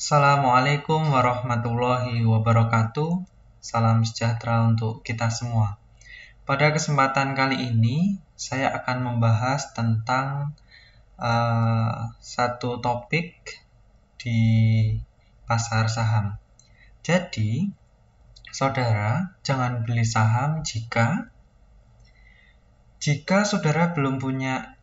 Assalamualaikum warahmatullahi wabarakatuh. Salam sejahtera untuk kita semua. Pada kesempatan kali ini, saya akan membahas tentang satu topik di pasar saham. Jadi, saudara jangan beli saham jika saudara belum punya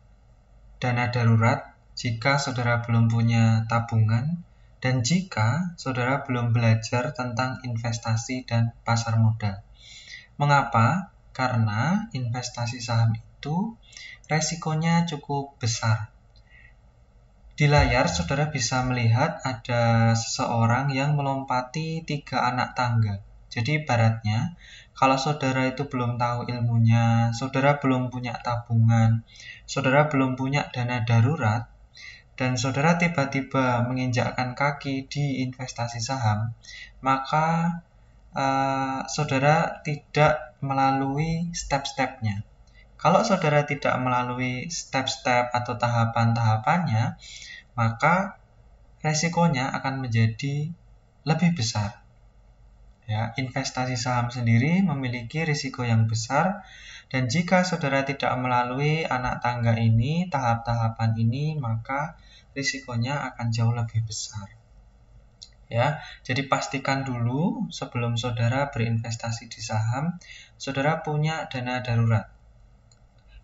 dana darurat, jika saudara belum punya tabungan, dan jika saudara belum belajar tentang investasi dan pasar modal. Mengapa? Karena investasi saham itu resikonya cukup besar. Di layar saudara bisa melihat ada seseorang yang melompati 3 anak tangga. Jadi ibaratnya, kalau saudara itu belum tahu ilmunya, saudara belum punya tabungan, saudara belum punya dana darurat, dan saudara tiba-tiba menginjakkan kaki di investasi saham, maka saudara tidak melalui step-stepnya. Kalau saudara tidak melalui step-step atau tahapan-tahapannya, maka resikonya akan menjadi lebih besar. Ya, investasi saham sendiri memiliki risiko yang besar, dan jika saudara tidak melalui anak tangga ini, tahap-tahapan ini, maka risikonya akan jauh lebih besar. Ya, jadi pastikan dulu sebelum saudara berinvestasi di saham, saudara punya dana darurat.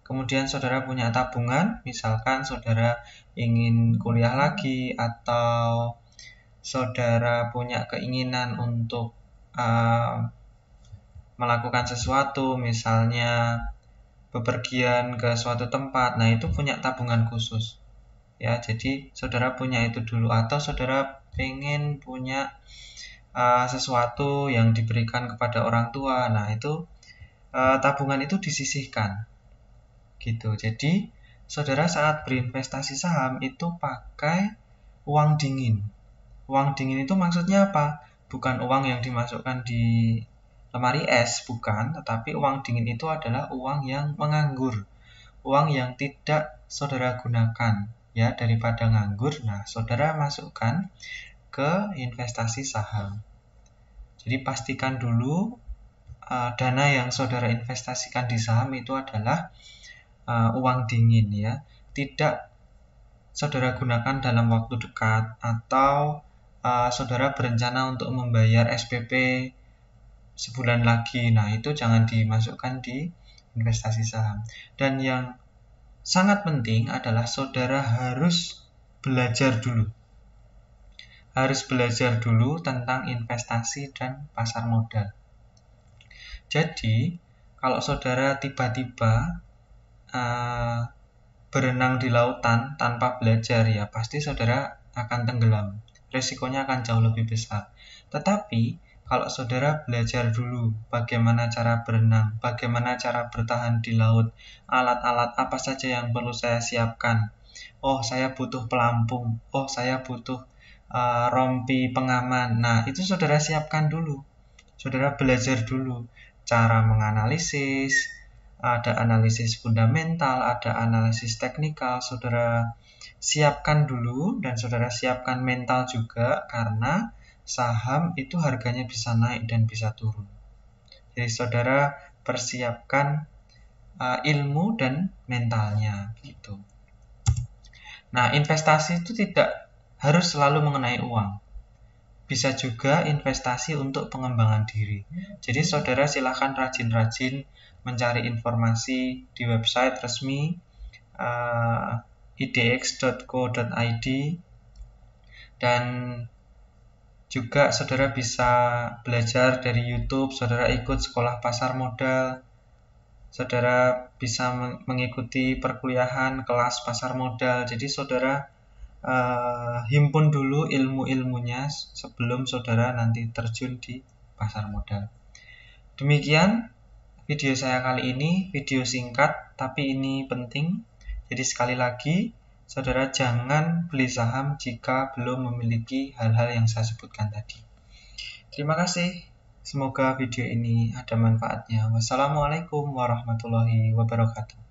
Kemudian saudara punya tabungan, misalkan saudara ingin kuliah lagi atau saudara punya keinginan untuk melakukan sesuatu, misalnya bepergian ke suatu tempat. Nah, itu punya tabungan khusus. Ya, jadi saudara punya itu dulu, atau saudara pengen punya sesuatu yang diberikan kepada orang tua. Nah, itu tabungan itu disisihkan. Gitu. Jadi, saudara saat berinvestasi saham itu pakai uang dingin. Uang dingin itu maksudnya apa? Bukan uang yang dimasukkan di lemari es, bukan, tetapi uang dingin itu adalah uang yang menganggur. Uang yang tidak saudara gunakan. Ya, daripada nganggur, nah saudara masukkan ke investasi saham. Jadi pastikan dulu dana yang saudara investasikan di saham itu adalah uang dingin, ya. Tidak saudara gunakan dalam waktu dekat, atau saudara berencana untuk membayar SPP sebulan lagi. Nah, itu jangan dimasukkan di investasi saham. Dan yang sangat penting adalah saudara harus belajar dulu. Harus belajar dulu tentang investasi dan pasar modal. Jadi, kalau saudara tiba-tiba berenang di lautan tanpa belajar, ya pasti saudara akan tenggelam. Resikonya akan jauh lebih besar. Tetapi, kalau saudara belajar dulu bagaimana cara berenang, bagaimana cara bertahan di laut, alat-alat apa saja yang perlu saya siapkan. Oh, saya butuh pelampung. Oh, saya butuh rompi pengaman. Nah, itu saudara siapkan dulu. Saudara belajar dulu cara menganalisis, ada analisis fundamental, ada analisis teknikal. Saudara siapkan dulu, dan saudara siapkan mental juga, karena saham itu harganya bisa naik dan bisa turun. Jadi saudara persiapkan ilmu dan mentalnya gitu. Nah, investasi itu tidak harus selalu mengenai uang. Bisa juga investasi untuk pengembangan diri. Jadi saudara silahkan rajin-rajin mencari informasi di website resmi idx.co.id, dan juga saudara bisa belajar dari YouTube, saudara ikut sekolah pasar modal, saudara bisa mengikuti perkuliahan kelas pasar modal. Jadi saudara himpun dulu ilmu-ilmunya sebelum saudara nanti terjun di pasar modal. Demikian video saya kali ini, video singkat tapi ini penting. Jadi sekali lagi, saudara jangan beli saham jika belum memiliki hal-hal yang saya sebutkan tadi. Terima kasih. Semoga video ini ada manfaatnya. Wassalamualaikum warahmatullahi wabarakatuh.